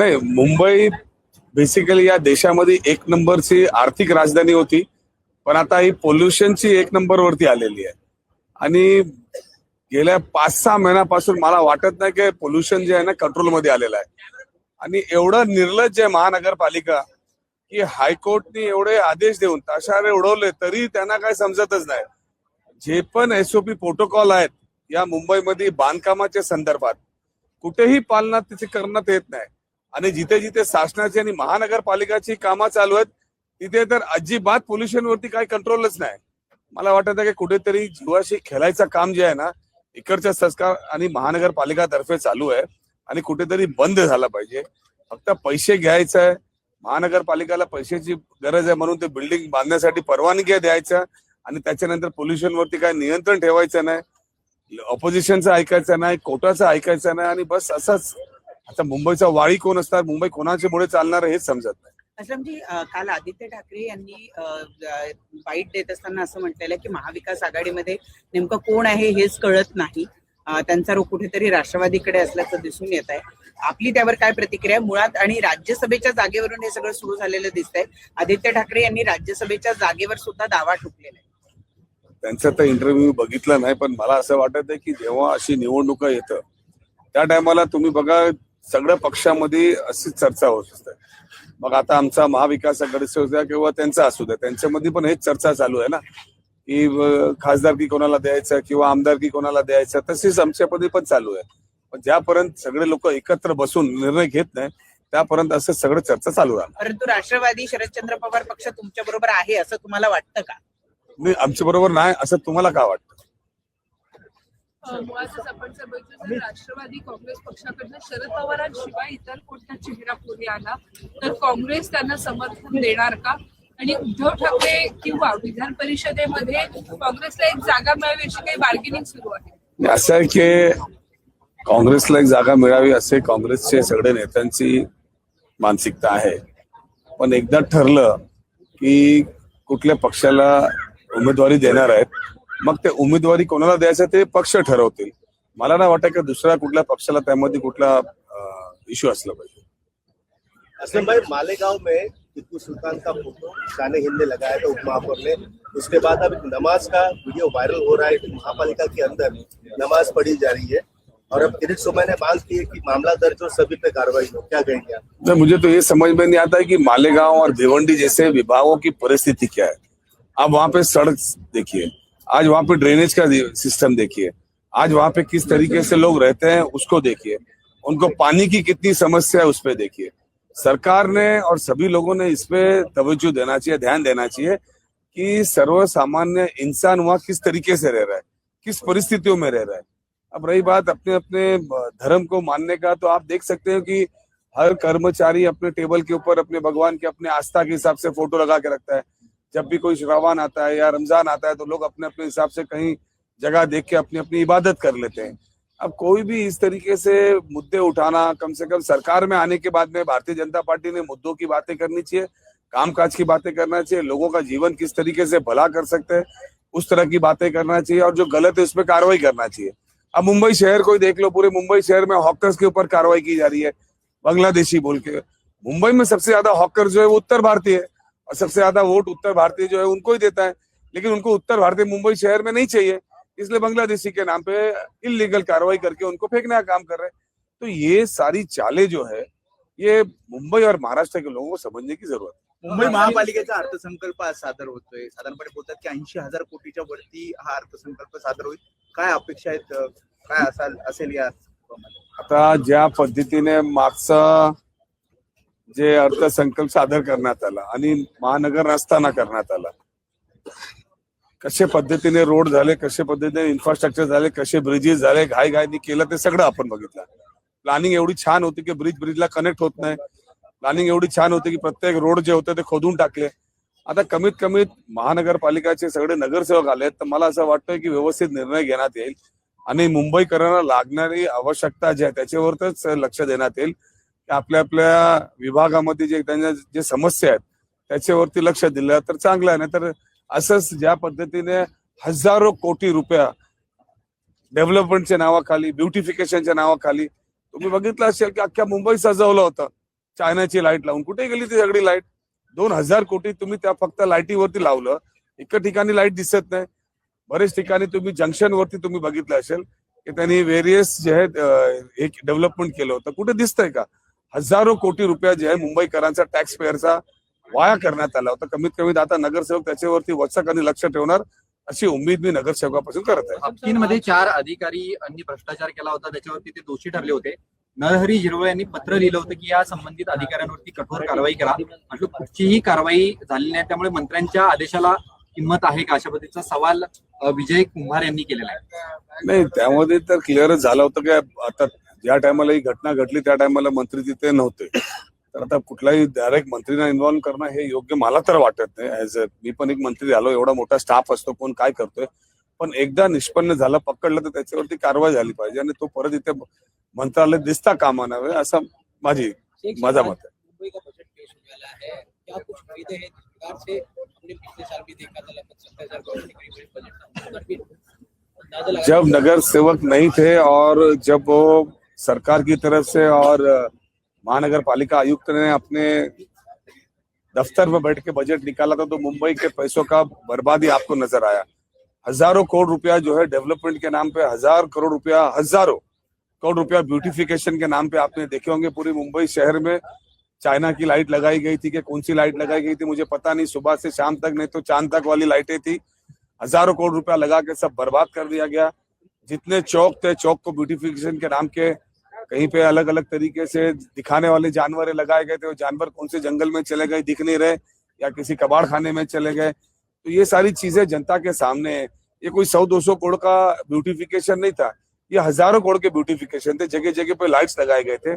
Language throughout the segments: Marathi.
नाही, मुंबई बेसिकली या देशामध्ये एक नंबरची आर्थिक राजधानी होती, पण आता ही पोल्युशनची एक नंबरवरती आलेली आहे. आणि गेल्या 5-6 महिन्यापासून मला वाटत नाही की पोल्युशन जे आहे ना कंट्रोलमध्ये आलेलं आहे. आणि एवढं निर्लज्ज आहे महानगरपालिका की हायकोर्टने एवढे आदेश देऊन ताशारे उडवले तरी त्यांना काय समजतच नाही. जे पण एसओपी प्रोटोकॉल आहेत या मुंबईमध्ये बांधकामाच्या संदर्भात कुठेही पालना तिथे करण्यात येत नाही. आणि जिथे जिथे शासनाची आणि महानगरपालिकाची कामं चालू आहेत तिथे तर अजिबात पोल्युशन वरती काही कंट्रोलच नाही. मला वाटत आहे की कुठेतरी जीवाशी खेळायचं काम जे आहे ना इकडच्या सरकार आणि महानगरपालिकातर्फे चालू आहे आणि कुठेतरी बंद झाला पाहिजे. फक्त पैसे घ्यायचं आहे, महानगरपालिकाला पैशाची गरज आहे म्हणून ते बिल्डिंग बांधण्यासाठी परवानगी द्यायच्या आणि त्याच्यानंतर पोल्युशन वरती काय नियंत्रण ठेवायचं नाही, ऑपोजिशनचं ऐकायचं नाही, कोर्टाचं ऐकायचं नाही आणि बस असंच. आता मुंबईचा वाळी कोण असणार, मुंबई कोणाच्या मुळे चालणार हेच समजत नाही. असलमजी, काल आदित्य ठाकरे यांनी बाईट देत असताना असं म्हटलेलं की महाविकास आघाडीमध्ये नेमकं कोण आहे हेच कळत नाही. त्यांचा रोख कुठेतरी राष्ट्रवादीकडे असल्याचं दिसून येत आहे. आपली त्यावर काय प्रतिक्रिया आहे? मुळात आणि राज्यसभेच्या जागेवरून हे सगळं सुरू झालेलं दिसतंय. आदित्य ठाकरे यांनी राज्यसभेच्या जागेवर सुद्धा दावा ठोकलेला आहे. त्यांचा तर इंटरव्ह्यू बघितला नाही, पण मला असं वाटत आहे की जेव्हा अशी निवडणुका येतं त्या टायमाला तुम्ही बघा सगळ्या पक्षामध्ये अशीच चर्चा होत असते. मग आता आमचा महाविकास आघाडीचा असू द्या किंवा त्यांचा असू द्या, त्यांच्यामध्ये पण हेच चर्चा चालू आहे ना की खासदारकी कोणाला द्यायचं किंवा आमदारकी कोणाला द्यायचं. तशीच आमच्यामध्ये पण चालू आहे. पण ज्यापर्यंत सगळे लोक एकत्र बसून निर्णय घेत नाही त्यापर्यंत असं सगळं चर्चा चालू राहणार. परंतु राष्ट्रवादी शरदचंद्र पवार पक्ष तुमच्या बरोबर आहे असं तुम्हाला वाटतं का? नाही, आमच्या बरोबर नाही असं तुम्हाला का वाटतं? मुळातच आपण जर बघितलं तर राष्ट्रवादी काँग्रेस पक्षाकडनं शरद पवारांशिवाय इतर कोणता चेहरा पुढे आला तर काँग्रेस त्यांना समर्थन देणार का? आणि उद्धव ठाकरे किंवा विधान परिषदेमध्ये काँग्रेसला एक जागा मिळावी अशी काही बार्गेनिंग सुरू आहे? असं आहे की काँग्रेसला एक जागा मिळावी असे काँग्रेसचे सगळे नेत्यांची मानसिकता आहे. पण एकदा ठरलं की कुठल्या पक्षाला उमेदवारी देणार आहेत मग ते उमेदवारी कोणाला द्यायचं ते पक्ष ठरवतील. मला नाही वाटत की दुसऱ्या कुठल्या पक्षाला त्यामध्ये कुठला इश्यू असला पाहिजे. असलम भाई, मालेगांव में टिप्पू सुल्तान का फोटो शान हिंद ने लगाया था उपमहापौर ने. उसके बाद अब नमाज का वीडियो वायरल हो रहा है कि महापालिका के अंदर नमाज पढ़ी जा रही है और अब किरीट सोमैया ने मांग की है कि मामला दर्ज हो, सभी पे कार्रवाई हो. क्या कहेंगे आप? मुझे तो ये समझ में नहीं आता है कि मालेगांव और भिवंडी जैसे विभागों की परिस्थिति क्या है. अब वहां पे सड़क देखिए, आज वहां पे ड्रेनेज का सिस्टम देखिए, आज वहां पे किस तरीके से लोग रहते हैं उसको देखिए, उनको पानी की कितनी समस्या है उस पर देखिए. सरकार ने और सभी लोगों ने इस पे तवज्जो देना चाहिए, ध्यान देना चाहिए कि सर्वसामान्य इंसान वहां किस तरीके से रह रहा है, किस परिस्थितियों में रह रहा है. अब रही बात अपने अपने धर्म को मानने का, तो आप देख सकते हो कि हर कर्मचारी अपने टेबल के ऊपर अपने भगवान के अपने आस्था के हिसाब से फोटो लगा के रखता है. जब भी कोई श्रावण आता है या रमजान आता है तो लोग अपने अपने हिसाब से कहीं जगह देख के अपनी अपनी इबादत कर लेते हैं. अब कोई भी इस तरीके से मुद्दे उठाना, कम से कम सरकार में आने के बाद में भारतीय जनता पार्टी ने मुद्दों की बातें करनी चाहिए, कामकाज की बातें करना चाहिए, लोगों का जीवन किस तरीके से भला कर सकते हैं उस तरह की बातें करना चाहिए और जो गलत है उस पर कार्रवाई करना चाहिए. अब मुंबई शहर को ही देख लो, पूरे मुंबई शहर में हॉकर्स के ऊपर कार्रवाई की जा रही है बांग्लादेशी बोल के. मुंबई में सबसे ज्यादा हॉकर जो है वो उत्तर भारतीय है और सबसे ज्यादा वोट उत्तर भारतीय जो है उनको ही देता है. लेकिन उनको उत्तर भारतीय मुंबई शहर में नहीं चाहिए, इसलिए बांग्लादेशी के नाम पे इलीगल कार्रवाई करके उनको फेंकने का काम कर रहे हैं. तो ये सारी चालें जो है ये मुंबई और महाराष्ट्र के लोगों को समझने की जरूरत है. मुंबई महापालिकेचा अर्थसंकल्प आज सादर होतोय. साधारणपणे बोलतात की 80,000 कोटीच्या वरती हा अर्थसंकल्प सादर होईल. काय अपेक्षा आहेत, काय असेल या? आता ज्या पद्धतीने मागचा जे अर्थसंकल्प सादर करण्यात आला आणि महानगर नसताना करण्यात आला, कशा पद्धतीने रोड झाले, कशा पद्धतीने इन्फ्रास्ट्रक्चर झाले, कसे ब्रिजेस झाले, घाईघाईने केलं ते सगळं आपण बघितलं. प्लॅनिंग एवढी छान होती की ब्रिजला कनेक्ट होत नाही. प्लॅनिंग एवढी छान होती की प्रत्येक रोड जे होते ते खोदून टाकले. आता कमीत कमी महानगरपालिकाचे सगळे नगरसेवक आले तर मला असं वाटतंय की व्यवस्थित निर्णय घेण्यात येईल आणि मुंबईकरांना लागणारी आवश्यकता जी आहे त्याच्यावरच लक्ष देण्यात येईल. आपल्या आपल्या विभागामध्ये जे त्यांच्या जे समस्या आहेत त्याच्यावरती लक्ष दिलं तर चांगलं आहे. नाही तर असंच ज्या पद्धतीने हजारो कोटी रुपया डेव्हलपमेंटच्या नावाखाली, ब्युटिफिकेशनच्या नावाखाली तुम्ही बघितलं असेल की अख्ख्या मुंबई सजवलं होतं. चायनाची लाईट लावून कुठे गेली ती सगळी लाईट? 2,000 कोटी तुम्ही त्या फक्त लाईटीवरती लावलं. एका ठिकाणी लाईट दिसत नाही. बरेच ठिकाणी तुम्ही जंक्शन वरती तुम्ही बघितलं असेल की त्यांनी व्हेरियस जे आहेत एक डेव्हलपमेंट केलं होतं. कुठे दिसतंय का? हजारो कोटी रुपया जे आहे मुंबईकरांचा टॅक्स पेअरचा वाया करण्यात आला होता. कमीत कमी आता नगरसेवक त्याच्यावरती वचक आणि लक्ष ठेवणार अशी उमेद मी नगरसेवकापासून करत आहे. हाफकिनमध्ये 4 अधिकाऱ्यांनी भ्रष्टाचार केला होता, त्याच्यावरती ते दोषी ठरले होते. नरहरी झिरवळ यांनी पत्र लिहिलं होतं की या संबंधित अधिकाऱ्यांवरती कठोर कारवाई करा. म्हटलं कुठचीही कारवाई झाली नाही, त्यामुळे मंत्र्यांच्या आदेशाला किंमत आहे का, अशा पद्धतीचा सवाल विजय कुंभार यांनी केलेला आहे. नाही, त्यामध्ये तर क्लिअरच झालं होतं की आता ज्या टायमाला ही घटना घडली त्या टायमाला मंत्री तिथे नव्हते. तर आता कुठलाही डायरेक्ट मंत्रीला इन्व्हॉल्व करणं हे योग्य मला तर वाटत नाही. ऍज मी पण एक मंत्री झालो, एवढा मोठा स्टाफ असतो, कोण काय करतोय, पण एकदा निष्पन्न झालं, पकडलं तर त्याच्यावरती कारवाई झाली पाहिजे आणि तो परत इथे मंत्रालय दिसता कामा नये असं माझा मत आहे. मुंबई का बजट पेश होने वाला है, क्या कुछ उम्मीदें हैं? जिस प्रकार से हमने पिछले साल भी देखा था, लगभग 70,000 करोड़ के करीब बजट था, उस पर भी अंदाजा लगा जब नगर सेवक नहीं थे और जब वो सरकार की तरफ से और महानगर पालिका आयुक्त ने अपने दफ्तर में बैठ के बजट निकाला था तो मुंबई के पैसों का बर्बादी आपको नजर आया. हजारों करोड़ रुपया जो है डेवलपमेंट के नाम पे, हजारों करोड़ रुपया ब्यूटिफिकेशन के नाम पे आपने देखे होंगे. पूरी मुंबई शहर में चाइना की लाइट लगाई गई थी कि कौन सी लाइट लगाई गई थी मुझे पता नहीं. सुबह से शाम तक, नहीं तो चांद तक वाली लाइटें थी. हजारों करोड़ रुपया लगा के सब बर्बाद कर दिया गया. जितने चौक थे, चौक को ब्यूटिफिकेशन के नाम के कहीं पे अलग अलग तरीके से दिखाने वाले जानवर लगाए गए थे. वो जानवर कौन से जंगल में चले गए दिख नहीं रहे, या किसी कबाड़ खाने में चले गए. तो ये सारी चीजें जनता के सामने है. ये कोई 100-200 करोड़ का ब्यूटिफिकेशन नहीं था, ये हजारों करोड़ के ब्यूटिफिकेशन थे. जगह जगह पे लाइट्स लगाए गए थे.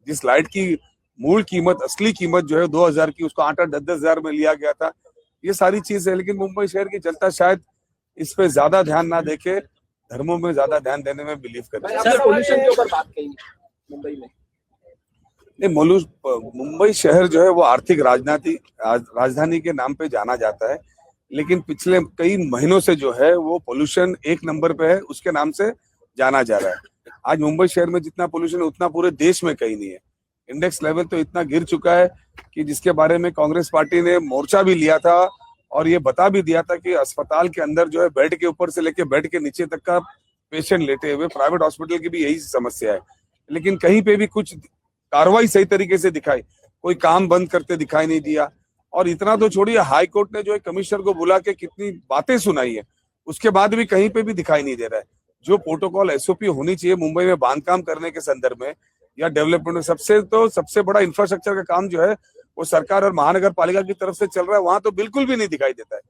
जिस लाइट की मूल कीमत, असली कीमत जो है 2,000 की, उसको 8-10 हजार में लिया गया था. ये सारी चीज है. लेकिन मुंबई शहर की जनता शायद इस पे ज्यादा ध्यान ना देके धर्मों में ज्यादा ध्यान देने में बिलीव करे. सर, पोल्यूशन के ऊपर बात कही मुंबई में. नहीं, मुंबई शहर जो है वो आर्थिक राजधानी के नाम पे जाना जाता है. लेकिन पिछले कई महीनों से जो है वो पोल्यूशन 1 नंबर पे है, उसके नाम से जाना जा रहा है. आज मुंबई शहर में जितना पोल्यूशन है उतना पूरे देश में कहीं नहीं है. इंडेक्स लेवल तो इतना गिर चुका है कि जिसके बारे में कांग्रेस पार्टी ने मोर्चा भी लिया था और ये बता भी दिया था कि अस्पताल के अंदर जो है बेड के ऊपर से लेके बेड के नीचे तक का पेशेंट लेटे हुए. प्राइवेट हॉस्पिटल की भी यही समस्या है. लेकिन कहीं पे भी कुछ कार्रवाई सही तरीके से दिखाई, कोई काम बंद करते दिखाई नहीं दिया. और इतना तो छोड़िए, हाई कोर्ट ने जो है कमिश्नर को बुला के कितनी बातें सुनाई है, उसके बाद भी कहीं पे भी दिखाई नहीं दे रहा है. जो प्रोटोकॉल एसओपी होनी चाहिए मुंबई में बांधकाम करने के संदर्भ में या डेवलपमेंट में, सबसे बड़ा इंफ्रास्ट्रक्चर का काम जो है वो सरकार और महानगर पालिका की तरफ से चल रहा है. वहां तो बिल्कुल भी नहीं दिखाई देता है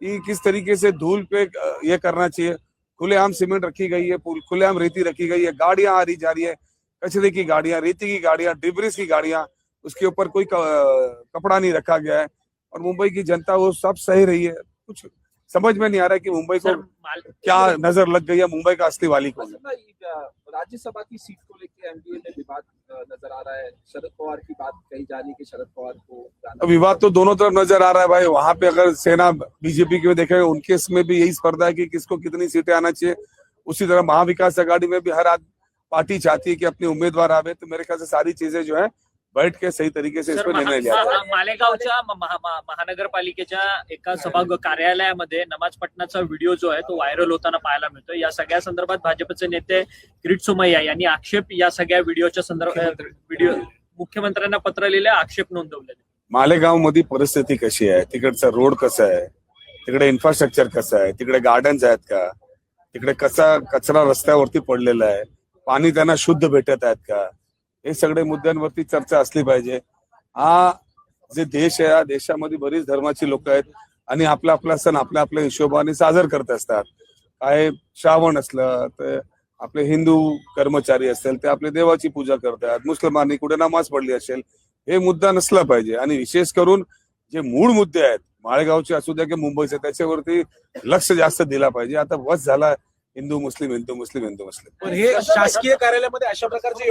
कि किस तरीके से धूल पे ये करना चाहिए. खुलेआम सीमेंट रखी गई है, खुलेआम रेती रखी गई है, गाड़ियां आ रही जा रही है, कचरे की गाड़ियां, रेती की गाड़ियां, डिब्रिस की गाड़ियां, उसके ऊपर कोई कपड़ा नहीं रखा गया है. और मुंबई की जनता वो सब सह रही है. कुछ समझ में नहीं आ रहा है कि मुंबई को क्या नजर लग गई है, मुंबई का असली वाली कौन है. राज्यसभा की सीट को लेकर एनडीए में विवाद नजर आ रहा है. शरद पवार की बात कही जा रही है कि शरद पवार को विवाद तो दोनों तरफ नजर आ रहा है भाई. वहां पे अगर सेना बीजेपी की देखें, उनके इसमें भी यही स्पर्धा है कि किसको कितनी सीटें आना चाहिए. उसी तरह महाविकास आघाड़ी में भी हर पार्टी चाहती है कि अपने उम्मीदवार आवे. तो मेरे ख्याल से सारी चीजें जो है बैठ के सही तरीके से इस पर निर्णय लिया जाए. मालेगावच्या महानगरपालिकेच्या एका सभागृह कार्यालयामध्ये नमाज पठणाचा व्हिडिओ जो आहे तो व्हायरल होताना पाहायला मिळतो. या सगळ्या संदर्भात भाजपचे नेते किरीट सोमय्या यांनी आक्षेप या सगळ्या व्हिडिओच्या संदर्भात मुख्यमंत्र्यांना पत्र लिहिले, आक्षेप नोंदवले. मालेगाव मध्ये परिस्थिती कशी आहे, तिकडचा रोड कसा आहे, तिकडे इन्फ्रास्ट्रक्चर कसं आहे, तिकडे गार्डन्स आहेत का, तिकडे कचरा रस्त्यावरती पडलेला आहे, पाणी त्यांना शुद्ध भेटत आहेत का, हे सगळे मुद्द्यांवरती चर्चा असली पाहिजे. हा जे देश आहे, या देशामध्ये बरीच धर्माची लोक आहेत आणि आपला आपला सण आपल्या आपल्या हिशोबाने साजर करत असतात. काय श्रावण असलं तर आपले हिंदू कर्मचारी असतील ते आपले देवाची पूजा करतात, मुस्लिमांनी कुठे नमाज पडली असेल, हे मुद्दा नसला पाहिजे. आणि विशेष करून जे मूळ मुद्दे आहेत, माळेगावचे असू द्या की मुंबईचे, त्याच्यावरती लक्ष जास्त दिला पाहिजे. आता बस झाला हिंदू मुस्लिम. पण हे शासकीय कार्यालयामध्ये अशा प्रकारचे